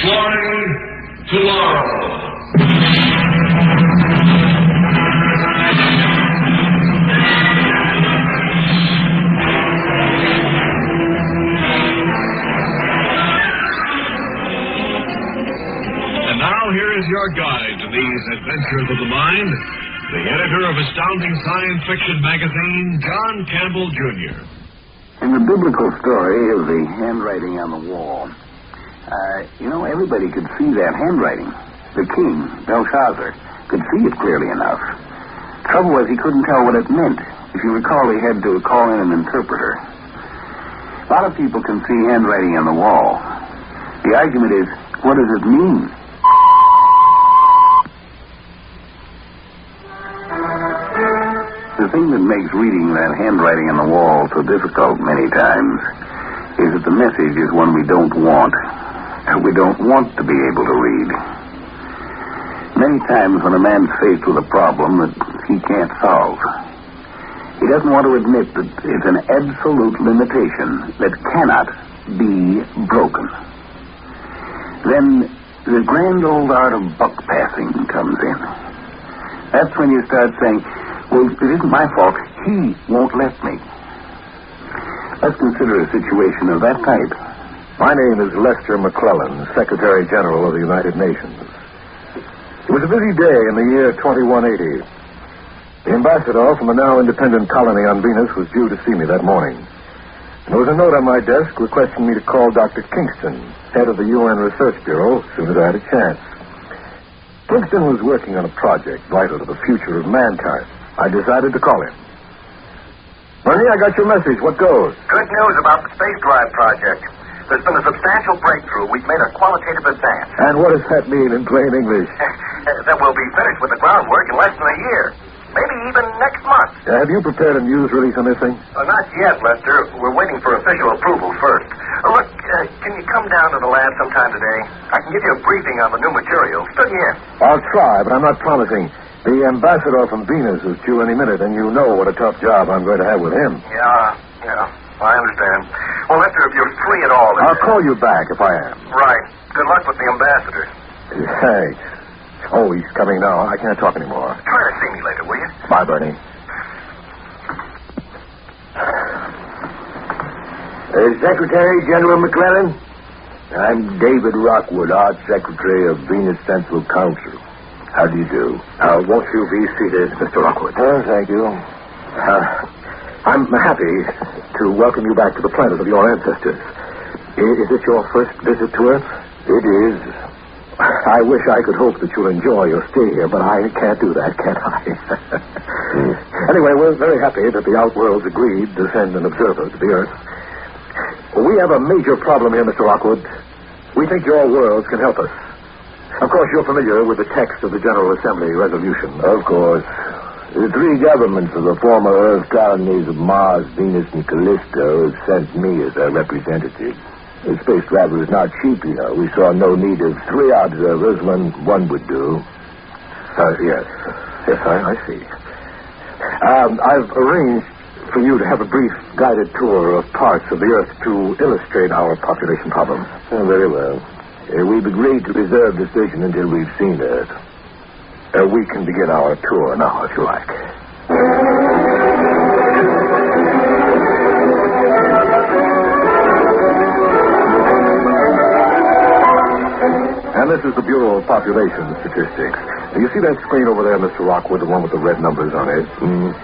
Exploring to Laurel. And now here is your guide to these adventures of the mind, the editor of Astounding Science Fiction magazine, John Campbell, Jr. In the biblical story of the handwriting on the wall, everybody could see that handwriting. The king, Belshazzar, could see it clearly enough. Trouble was he couldn't tell what it meant. If you recall, he had to call in an interpreter. A lot of people can see handwriting on the wall. The argument is, what does it mean? The thing that makes reading that handwriting on the wall so difficult many times is that the message is one we don't want. We don't want to be able to read. Many times when a man's faced with a problem that he can't solve, he doesn't want to admit that it's an absolute limitation that cannot be broken. Then the grand old art of buck passing comes in. That's when you start saying, well, it isn't my fault. He won't let me. Let's consider a situation of that type. My name is Lester McClellan, Secretary General of the United Nations. It was a busy day in the year 2180. The ambassador from a now independent colony on Venus was due to see me that morning. And there was a note on my desk requesting me to call Dr. Kingston, head of the UN Research Bureau, as soon as I had a chance. Kingston was working on a project vital to the future of mankind. I decided to call him. Bernie, I got your message. What goes? Good news about the space drive project. There's been a substantial breakthrough. We've made a qualitative advance. And what does that mean in plain English? That we'll be finished with the groundwork in less than a year. Maybe even next month. Have you prepared a news release on this thing? Not yet, Lester. We're waiting for official approval first. Look, can you come down to the lab sometime today? I can give you a briefing on the new material. Study in. I'll try, but I'm not promising. The ambassador from Venus is due any minute, and you know what a tough job I'm going to have with him. Yeah, I understand. Well, Lester, if you're free at all... I'll call you back if I am. Right. Good luck with the ambassador. Thanks. Oh, he's coming now. I can't talk anymore. Try to see me later, will you? Bye, Bernie. Secretary General McClellan, I'm David Rockwood, Art Secretary of Venus Central Council. How do you do? Won't you be seated, Mr. Rockwood? Oh, thank you. I'm happy to welcome you back to the planet of your ancestors. Is it your first visit to Earth? It is. I wish I could hope that you'll enjoy your stay here, but I can't do that, can I? Anyway, we're very happy that the Outworlds agreed to send an observer to the Earth. We have a major problem here, Mr. Rockwood. We think your worlds can help us. Of course, you're familiar with the text of the General Assembly resolution. Of course. The three governments of the former Earth colonies of Mars, Venus, and Callisto have sent me as their representative. The space travel is not cheap, you know. We saw no need of three observers when one would do. Yes, I see. I've arranged for you to have a brief guided tour of parts of the Earth to illustrate our population problem. Oh, very well. We've agreed to reserve decision until we've seen Earth. We can begin our tour now, if you like. And this is the Bureau of Population Statistics. You see that screen over there, Mr. Rockwood, the one with the red numbers on it?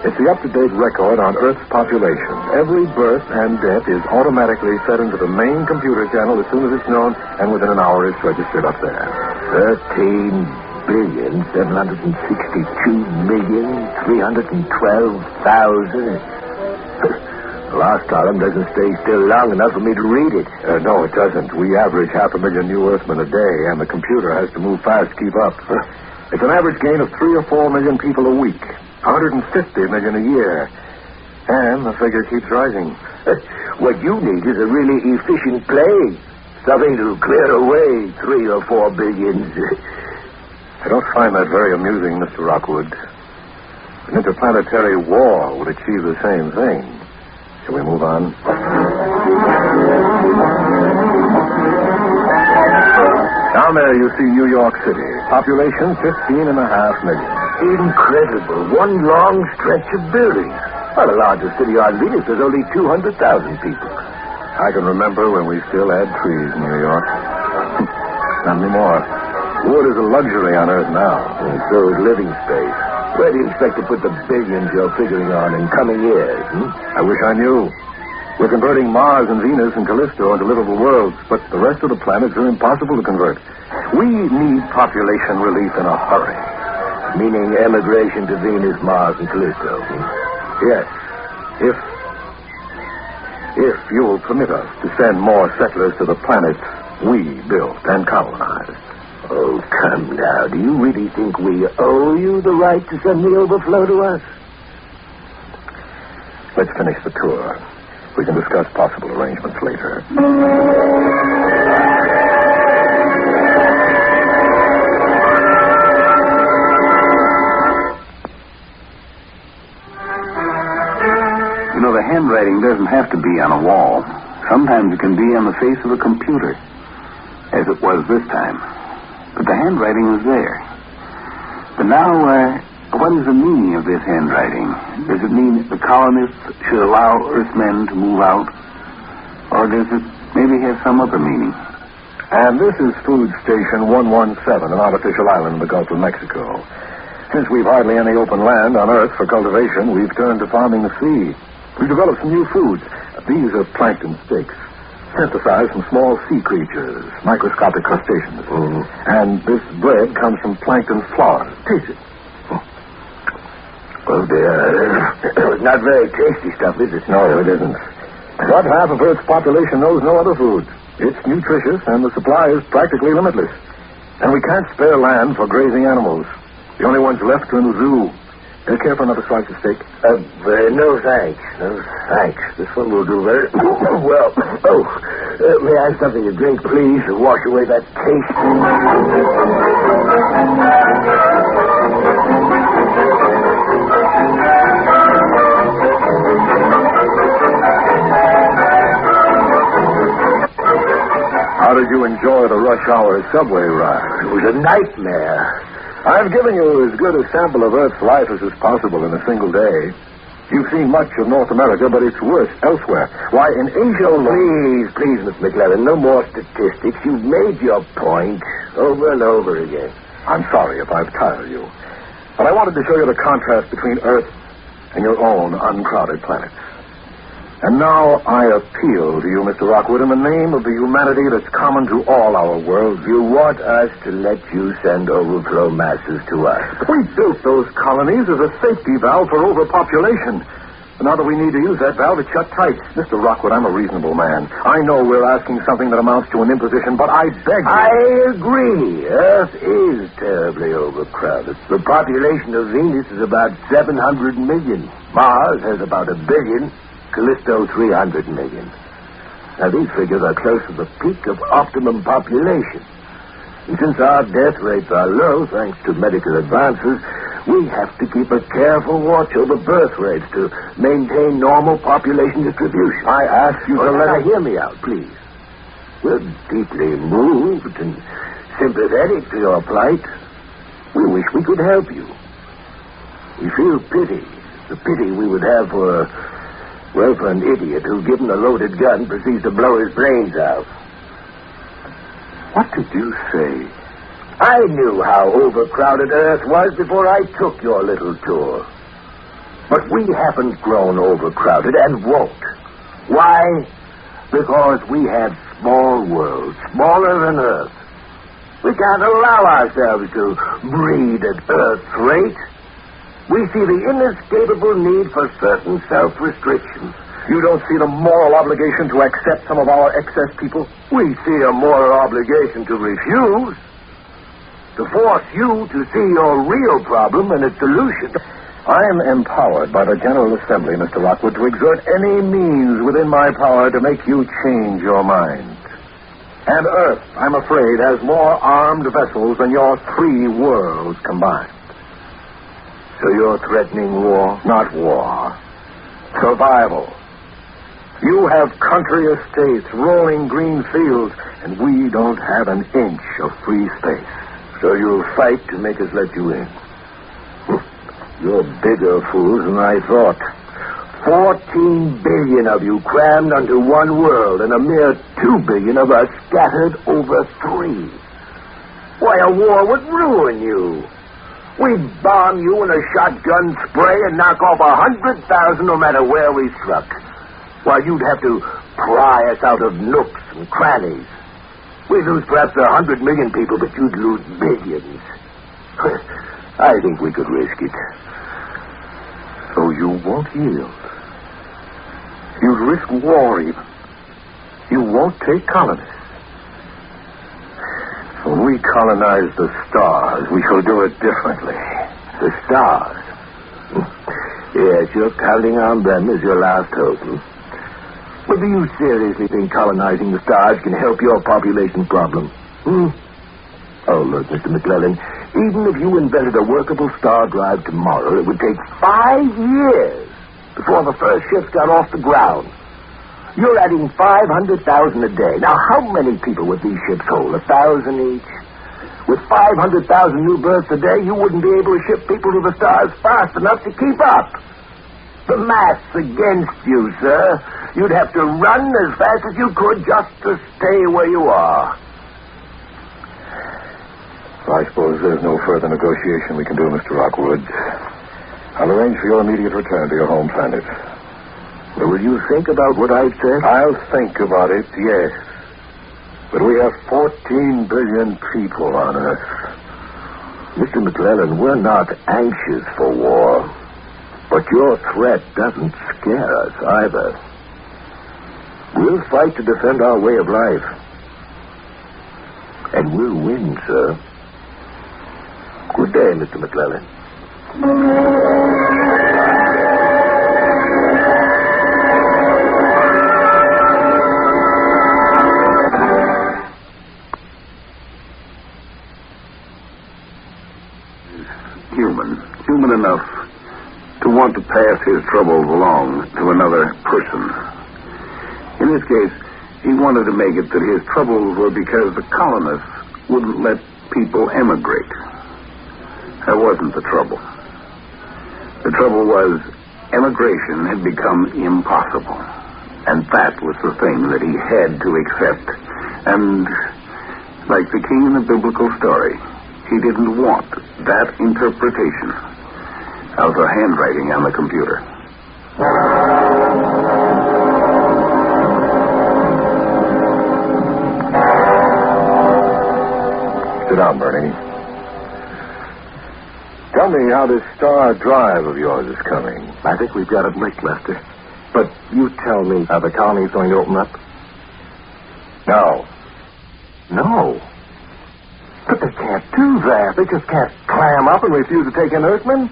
It's the up-to-date record on Earth's population. Every birth and death is automatically fed into the main computer channel as soon as it's known, and within an hour it's registered up there. 13,762,312,000. The last column doesn't stay still long enough for me to read it. No, it doesn't. We average 500,000 new Earthmen a day, and the computer has to move fast to keep up. It's an average gain of 3 or 4 million people a week, 150 million a year. And the figure keeps rising. What you need is a really efficient plane. Something to clear away 3 or 4 billions. I don't find that very amusing, Mr. Rockwood. An interplanetary war would achieve the same thing. Shall we move on? Down there you see New York City. Population 15.5 million. Incredible. One long stretch of buildings. Well, the largest city on Venus is only 200,000 people. I can remember when we still had trees in New York. Not anymore. Wood is a luxury on Earth now. And so is living space. Where do you expect to put the billions you're figuring on in coming years? I wish I knew. We're converting Mars and Venus and Callisto into livable worlds, but the rest of the planets are impossible to convert. We need population relief in a hurry. Meaning emigration to Venus, Mars, and Callisto. Yes. If you will permit us to send more settlers to the planets we built and colonized. Oh, come now. Do you really think we owe you the right to send the overflow to us? Let's finish the tour. We can discuss possible arrangements later. You know, the handwriting doesn't have to be on a wall. Sometimes it can be on the face of a computer, as it was this time. But the handwriting was there. But now, what is the meaning of this handwriting? Does it mean the colonists should allow Earthmen to move out? Or does it maybe have some other meaning? And this is Food Station 117, an artificial island in the Gulf of Mexico. Since we've hardly any open land on Earth for cultivation, we've turned to farming the sea. We've developed some new foods. These are plankton steaks, synthesized from small sea creatures, microscopic crustaceans. And this bread comes from plankton flour. Taste it. Oh, dear. Not very tasty stuff, is it? No, it isn't. But half of Earth's population knows no other food. It's nutritious, and the supply is practically limitless. And we can't spare land for grazing animals. The only ones left are in the zoo. Care for another slice of steak? No, thanks. No, thanks. This one will do very well. May I have something to drink, please, to wash away that taste? How did you enjoy the rush hour subway ride? It was a nightmare. I've given you as good a sample of Earth's life as is possible in a single day. You've seen much of North America, but it's worse elsewhere. Why, in Asia alone... Please, Miss McLaren, no more statistics. You've made your point over and over again. I'm sorry if I've tired you. But I wanted to show you the contrast between Earth and your own uncrowded planets. And now I appeal to you, Mr. Rockwood, in the name of the humanity that's common to all our worlds. You want us to let you send overflow masses to us. We built those colonies as a safety valve for overpopulation. But now that we need to use that valve, it's shut tight. Mr. Rockwood, I'm a reasonable man. I know we're asking something that amounts to an imposition, but I beg you... I agree. Earth is terribly overcrowded. The population of Venus is about 700 million. Mars has about 1 billion. Callisto, 300 million. Now, these figures are close to the peak of optimum population. And since our death rates are low, thanks to medical advances, we have to keep a careful watch over birth rates to maintain normal population distribution. I ask you to hear me out, please. We're deeply moved and sympathetic to your plight. We wish we could help you. We feel pity. The pity we would have for an idiot who, given a loaded gun, proceeds to blow his brains out. What did you say? I knew how overcrowded Earth was before I took your little tour. But we haven't grown overcrowded and won't. Why? Because we have small worlds, smaller than Earth. We can't allow ourselves to breed at Earth's rate. We see the inescapable need for certain self-restrictions. You don't see the moral obligation to accept some of our excess people? We see a moral obligation to refuse. To force you to see your real problem and its solution. I am empowered by the General Assembly, Mr. Rockwood, to exert any means within my power to make you change your mind. And Earth, I'm afraid, has more armed vessels than your 3 worlds combined. So you're threatening war? Not war. Survival. You have country estates, rolling green fields, and we don't have an inch of free space. So you'll fight to make us let you in. You're bigger fools than I thought. 14 billion of you crammed onto one world, and a mere 2 billion of us scattered over 3. Why, a war would ruin you. We'd bomb you in a shotgun spray and knock off 100,000 no matter where we struck. While you'd have to pry us out of nooks and crannies. We'd lose perhaps 100 million people, but you'd lose billions. I think we could risk it. So you won't yield. You'd risk war even. You won't take colonists. When we colonize the stars, we shall do it differently. The stars? Yes, you're counting on them as your last hope. But do you seriously think colonizing the stars can help your population problem? Oh, look, Mr. McClellan, even if you invented a workable star drive tomorrow, it would take 5 years before the first ships got off the ground. You're adding 500,000 a day. Now, how many people would these ships hold? 1,000 each? With 500,000 new births a day, you wouldn't be able to ship people to the stars fast enough to keep up. The math's against you, sir. You'd have to run as fast as you could just to stay where you are. I suppose there's no further negotiation we can do, Mr. Rockwood. I'll arrange for your immediate return to your home planet. Will you think about what I've said? I'll think about it, yes. But we have 14 billion people on Earth. Mr. McClellan, we're not anxious for war. But your threat doesn't scare us either. We'll fight to defend our way of life. And we'll win, sir. Good day, Mr. McClellan. Human enough to want to pass his troubles along to another person. In this case, he wanted to make it that his troubles were because the colonists wouldn't let people emigrate. That wasn't the trouble. The trouble was emigration had become impossible. And that was the thing that he had to accept. And like the king in the biblical story, he didn't want that interpretation of the handwriting on the computer. Sit down, Bernie. Tell me how this star drive of yours is coming. I think we've got it licked, Lester. But you tell me, are the colonies going to open up? No. No. But they can't do that. They just can't clam up and refuse to take in Earthmen.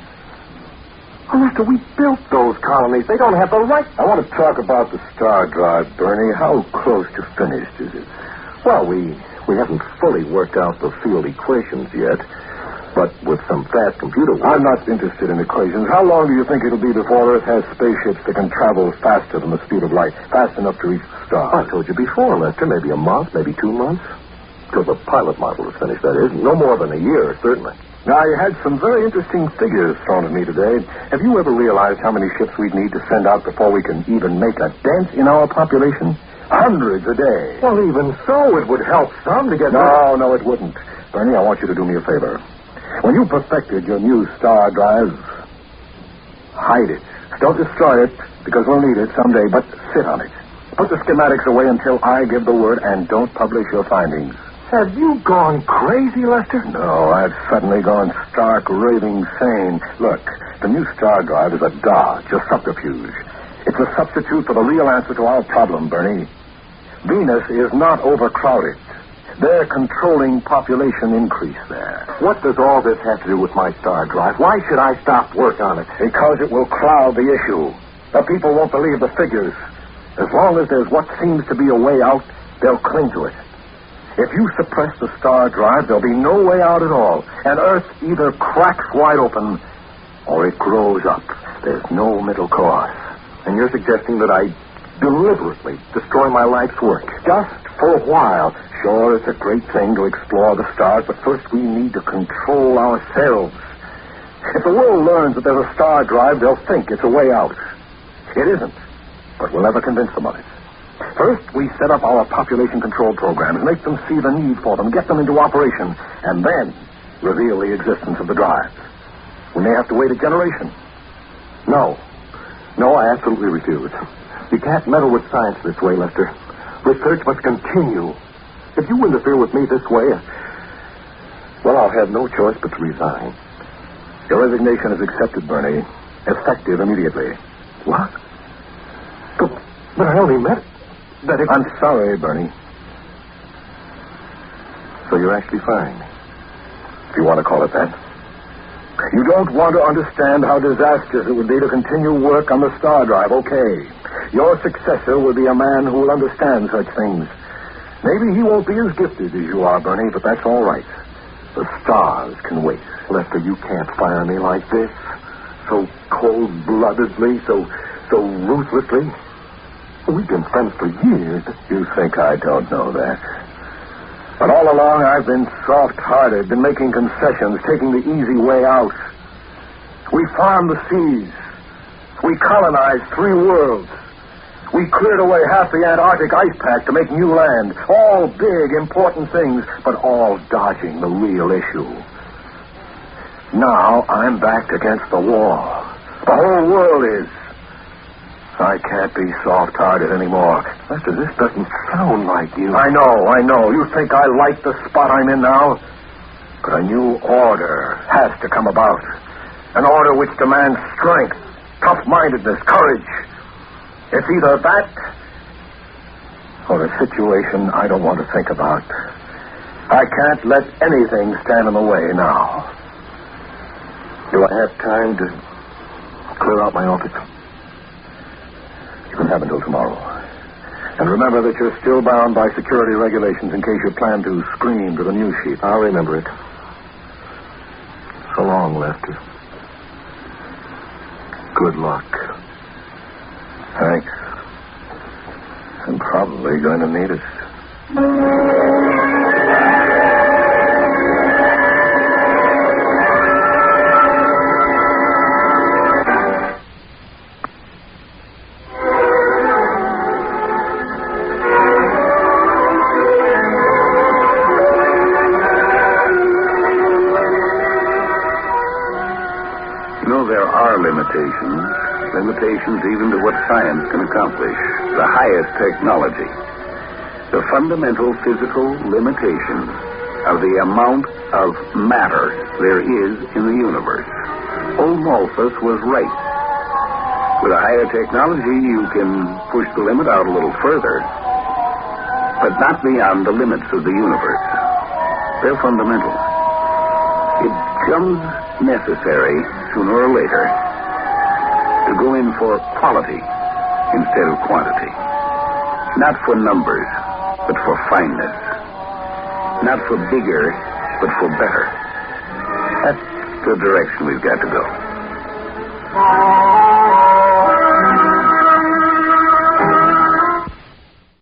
Oh, Lester, we built those colonies. They don't have the right. I want to talk about the star drive, Bernie. How close to finished is it? Well, we haven't fully worked out the field equations yet. But with some fast computer work... I'm not interested in equations. How long do you think it'll be before Earth has spaceships that can travel faster than the speed of light, fast enough to reach the stars? I told you before, Lester. Maybe a month, maybe 2 months. Till the pilot model is finished, that is. No more than a year, certainly. Now, you had some very interesting figures thrown at me today. Have you ever realized how many ships we'd need to send out before we can even make a dent in our population? Hundreds a day. Well, even so, it would help some to get... No, it wouldn't. Bernie, I want you to do me a favor. When you perfected your new star drive, hide it. Don't destroy it, because we'll need it someday, but sit on it. Put the schematics away until I give the word, and don't publish your findings. Have you gone crazy, Lester? No, I've suddenly gone stark, raving sane. Look, the new star drive is a dodge, a subterfuge. It's a substitute for the real answer to our problem, Bernie. Venus is not overcrowded. They're controlling population increase there. What does all this have to do with my star drive? Why should I stop work on it? Because it will cloud the issue. The people won't believe the figures. As long as there's what seems to be a way out, they'll cling to it. If you suppress the star drive, there'll be no way out at all. And Earth either cracks wide open or it grows up. There's no middle course. And you're suggesting that I Deliberately destroy my life's work. Just for a while. Sure, it's a great thing to explore the stars, but first we need to control ourselves. If the world learns that there's a star drive, they'll think it's a way out. It isn't, but we'll never convince them of it. First, we set up our population control programs, make them see the need for them, get them into operation, and then reveal the existence of the drives. We may have to wait a generation. No, I absolutely refuse. You can't meddle with science this way, Lester. Research must continue. If you interfere with me this way, well, I'll have no choice but to resign. Your resignation is accepted, Bernie. Effective immediately. What? But I only meant that I'm sorry, Bernie. So you're actually fine, if you want to call it that. You don't want to understand how disastrous it would be to continue work on the star drive, okay. Your successor will be a man who will understand such things. Maybe he won't be as gifted as you are, Bernie, but that's all right. The stars can wait. Lester, you can't fire me like this. So cold-bloodedly, so ruthlessly. We've been friends for years. You think I don't know that. But all along, I've been soft-hearted, been making concessions, taking the easy way out. We farmed the seas. We colonized 3 worlds. We cleared away half the Antarctic ice pack to make new land. All big, important things, but all dodging the real issue. Now I'm backed against the wall. The whole world is. I can't be soft-hearted anymore. Lester, this doesn't sound like you. I know. You think I like the spot I'm in now? But a new order has to come about. An order which demands strength, tough-mindedness, courage. It's either that or a situation I don't want to think about. I can't let anything stand in the way now. Do I have time to clear out my office? You can have until tomorrow. And remember that you're still bound by security regulations in case you plan to scream to the news sheet. I'll remember it. So long, Lester. Good luck. Thanks. I'm probably going to need it. Limitations even to what science can accomplish. The highest technology. The fundamental physical limitation of the amount of matter there is in the universe. Old Malthus was right. With a higher technology, you can push the limit out a little further, but not beyond the limits of the universe. They're fundamental. It becomes necessary, sooner or later, to go in for quality instead of quantity. Not for numbers, but for fineness. Not for bigger, but for better. That's the direction we've got to go.